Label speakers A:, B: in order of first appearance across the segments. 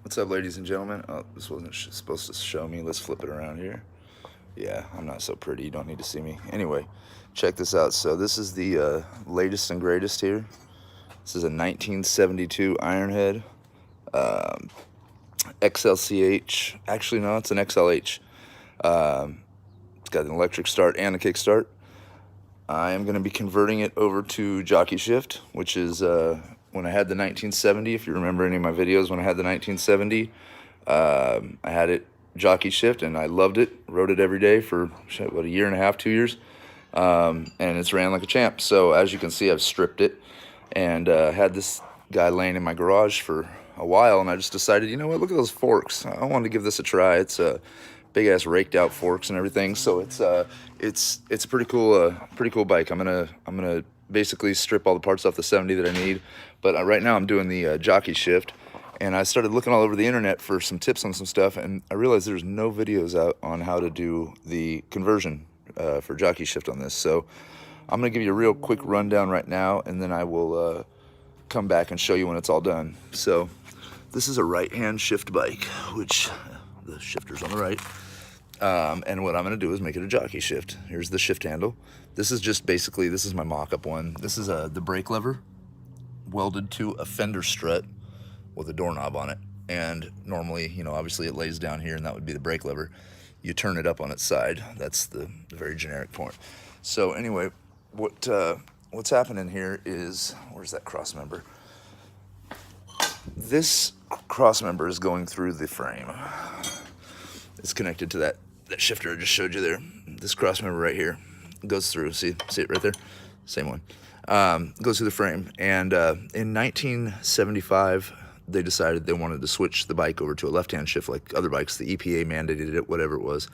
A: What's up, ladies and gentlemen? Oh, this wasn't supposed to show me. Let's flip it around here. Yeah, I'm not so pretty. You don't need to see me. Anyway, check this out. So this is the latest and greatest here. This is a 1972 Ironhead XLCH. Actually, no, it's an XLH. It's got an electric start and a kick start. I am going to be converting it over to Jockey Shift, which is when I had the 1970. If you remember any of my videos, when I had the 1970, I had it Jockey Shift, and I loved it. Rode it every day for about a year and a half, 2 years, and it's ran like a champ. So as you can see, I've stripped it, and had this guy laying in my garage for a while, and I just decided, you know what? Look at those forks. I wanted to give this a try. It's a big ass raked out forks and everything, so it's a pretty cool bike. I'm gonna basically strip all the parts off the 70 that I need, but right now I'm doing the Jockey Shift, and I started looking all over the internet for some tips on some stuff, and I realized there's no videos out on how to do the conversion for Jockey Shift on this. So I'm gonna give you a real quick rundown right now, and then I will come back and show you when it's all done. So this is a right-hand shift bike, which the shifter's on the right. And what I'm going to do is make it a jockey shift. Here's the shift handle. This is just basically, this is my mock-up one. This is the brake lever welded to a fender strut with a doorknob on it. And normally, you know, obviously it lays down here, and that would be the brake lever. You turn it up on its side. That's the very generic point. So anyway, what's happening here is, where's that cross member? This cross member is going through the frame. It's connected to that shifter I just showed you there. This cross member right here goes through. See it right there? Same one. Goes through the frame. And in 1975, they decided they wanted to switch the bike over to a left-hand shift like other bikes. The EPA mandated it, whatever it was.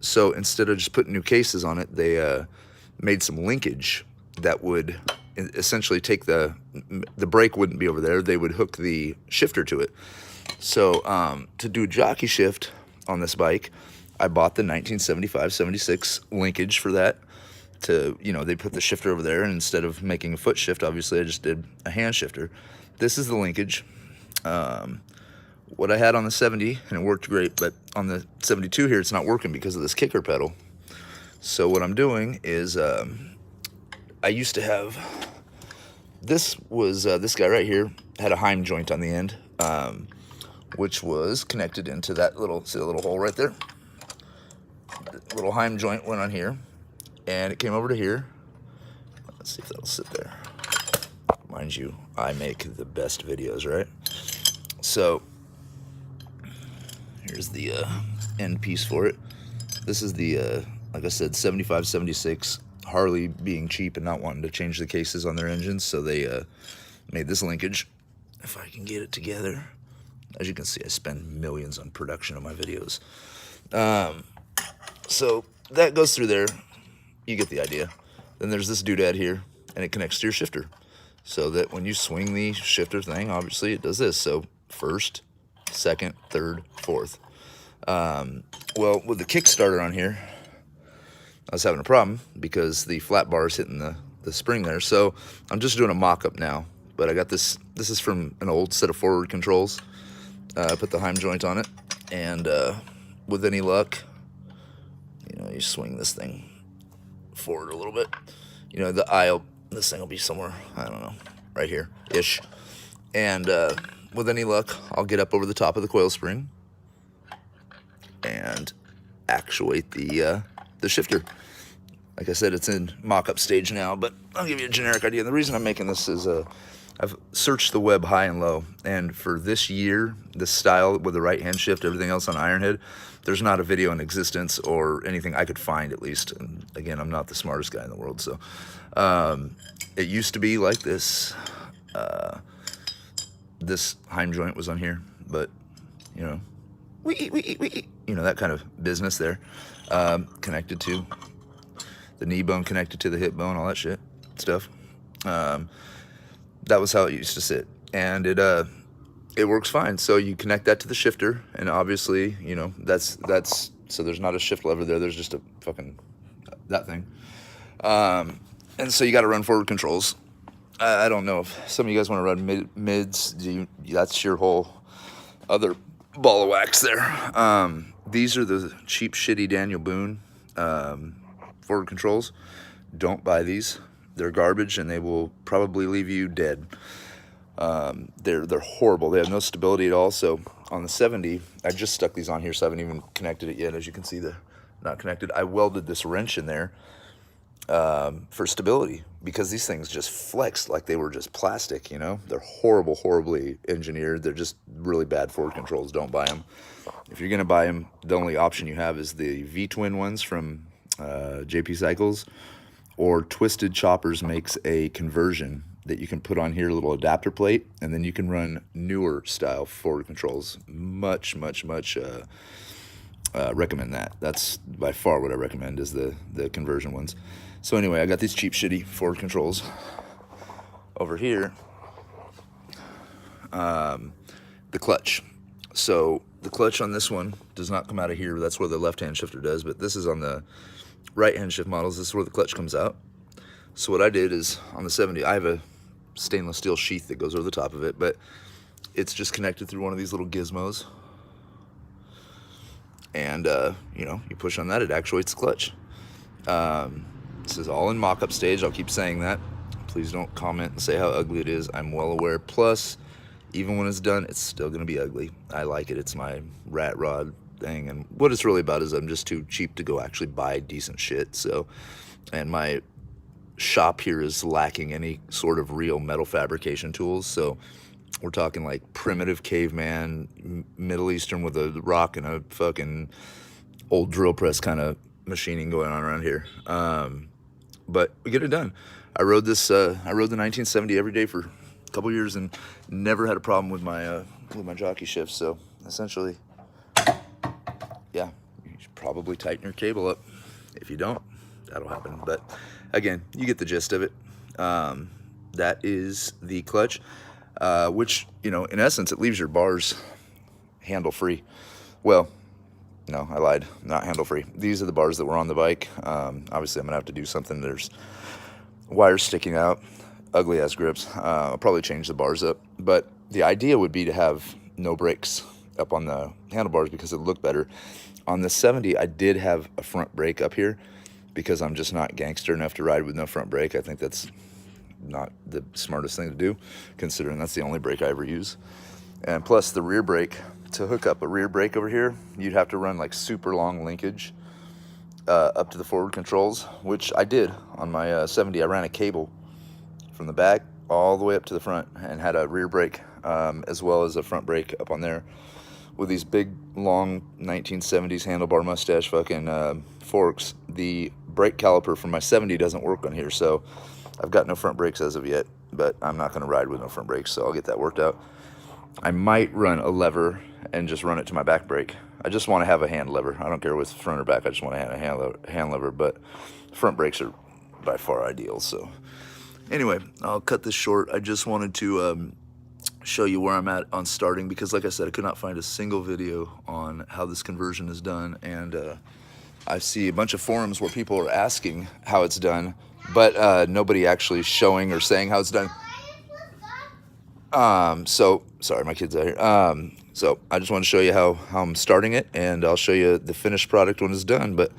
A: So instead of just putting new cases on it, they made some linkage that would essentially take the brake wouldn't be over there. They would hook the shifter to it. So to do jockey shift on this bike, I bought the 1975-76 linkage for that. To, you know, they put the shifter over there, and instead of making a foot shift, obviously I just did a hand shifter. This is the linkage. What I had on the 70, and it worked great, but on the 72 here, it's not working because of this kicker pedal. So what I'm doing is, I used to have, this guy right here had a Heim joint on the end, which was connected into that little, see the little hole right there? The little Heim joint went on here, and it came over to here. Let's see if that'll sit there. Mind you, I make the best videos, right? So here's the end piece for it. This is the, like I said, 75-76, Harley being cheap and not wanting to change the cases on their engines, so they made this linkage. If I can get it together. As you can see, I spend millions on production of my videos. So that goes through there. You get the idea. Then there's this doodad here, and it connects to your shifter. So that when you swing the shifter thing, obviously it does this. So first, second, third, fourth. Well, with the Kickstarter on here, I was having a problem because the flat bar is hitting the spring there. So I'm just doing a mock-up now. But I got this is from an old set of forward controls. I put the Heim joint on it, and with any luck, you know, you swing this thing forward a little bit. You know, this thing will be somewhere, I don't know, right here-ish. And with any luck, I'll get up over the top of the coil spring and actuate the shifter. Like I said, it's in mock-up stage now, but I'll give you a generic idea. The reason I'm making this is I've searched the web high and low, and for this year, this style with the right-hand shift, everything else on Ironhead, there's not a video in existence or anything I could find, at least. And again, I'm not the smartest guy in the world, so it used to be like this. This Heim joint was on here, but you know, you know, that kind of business there, connected to the knee bone, connected to the hip bone, all that shit stuff. That was how it used to sit, and it works fine. So you connect that to the shifter, and obviously, you know, that's so there's not a shift lever there. There's just a fucking that thing, and so you got to run forward controls. I don't know if some of you guys want to run mids. That's your whole other ball of wax there. These are the cheap, shitty Daniel Boone forward controls. Don't buy these. They're garbage, and they will probably leave you dead. They're horrible. They have no stability at all. So on the 70, I just stuck these on here, so I haven't even connected it yet. As you can see, they're not connected. I welded this wrench in there for stability, because these things just flexed like they were just plastic, you know? They're horribly engineered. They're just really bad forward controls. Don't buy them. If you're going to buy them, the only option you have is the V-twin ones from JP Cycles, or Twisted Choppers makes a conversion that you can put on here, a little adapter plate, and then you can run newer style forward controls. Much recommend that. That's by far what I recommend, is the conversion ones. So anyway, I got these cheap shitty forward controls over here. The clutch. So the clutch on this one does not come out of here. That's where the left-hand shifter does, but this is on the right-hand shift models. This is where the clutch comes out. So what I did is, on the 70, I have a stainless steel sheath that goes over the top of it, but it's just connected through one of these little gizmos. And, you know, you push on that, it actuates the clutch. This is all in mock-up stage. I'll keep saying that. Please don't comment and say how ugly it is. I'm well aware. Plus, even when it's done, it's still going to be ugly. I like it. It's my rat rod thing. And what it's really about is I'm just too cheap to go actually buy decent shit. So, and my shop here is lacking any sort of real metal fabrication tools. So we're talking like primitive caveman, Middle Eastern with a rock and a fucking old drill press kind of machining going on around here. But we get it done. I rode the 1970 every day for a couple years and never had a problem with my jockey shift. So essentially, yeah, you should probably tighten your cable up. If you don't, that'll happen. But again, you get the gist of it. That is the clutch, which, you know, in essence, it leaves your bars handle free. Well, no, I lied. Not handle free. These are the bars that were on the bike. Obviously, I'm gonna have to do something. There's wires sticking out, ugly ass grips. I'll probably change the bars up. But the idea would be to have no brakes up on the handlebars because it looked better. On the 70, I did have a front brake up here because I'm just not gangster enough to ride with no front brake. I think that's not the smartest thing to do, considering that's the only brake I ever use. And plus the rear brake, to hook up a rear brake over here, you'd have to run like super long linkage up to the forward controls, which I did on my 70. I ran a cable from the back all the way up to the front and had a rear brake as well as a front brake up on there with these big long 1970s handlebar mustache fucking forks. The brake caliper from my 70 doesn't work on here, so I've got no front brakes as of yet, but I'm not going to ride with no front brakes, so I'll get that worked out. I might run a lever and just run it to my back brake. I just want to have a hand lever. I don't care with front or back. I just want to have a hand lever, but front brakes are by far ideal. So anyway, I'll cut this short. I just wanted to show you where I'm at on starting, because like I said, I could not find a single video on how this conversion is done, and I see a bunch of forums where people are asking how it's done, but nobody actually showing or saying how it's done. So sorry, my kid's out here. So I just want to show you how I'm starting it, and I'll show you the finished product when it's done. But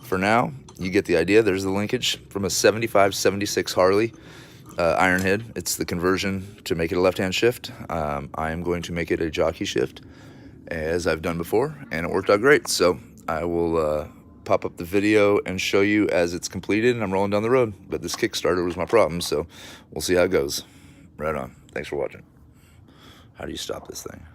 A: for now, you get the idea. There's the linkage from a 75, 76 Harley Ironhead. It's the conversion to make it a left-hand shift. I am going to make it a jockey shift, as I've done before, and it worked out great. So I will pop up the video and show you as it's completed, and I'm rolling down the road. But this Kickstarter was my problem, so we'll see how it goes. Right on. Thanks for watching. How do you stop this thing?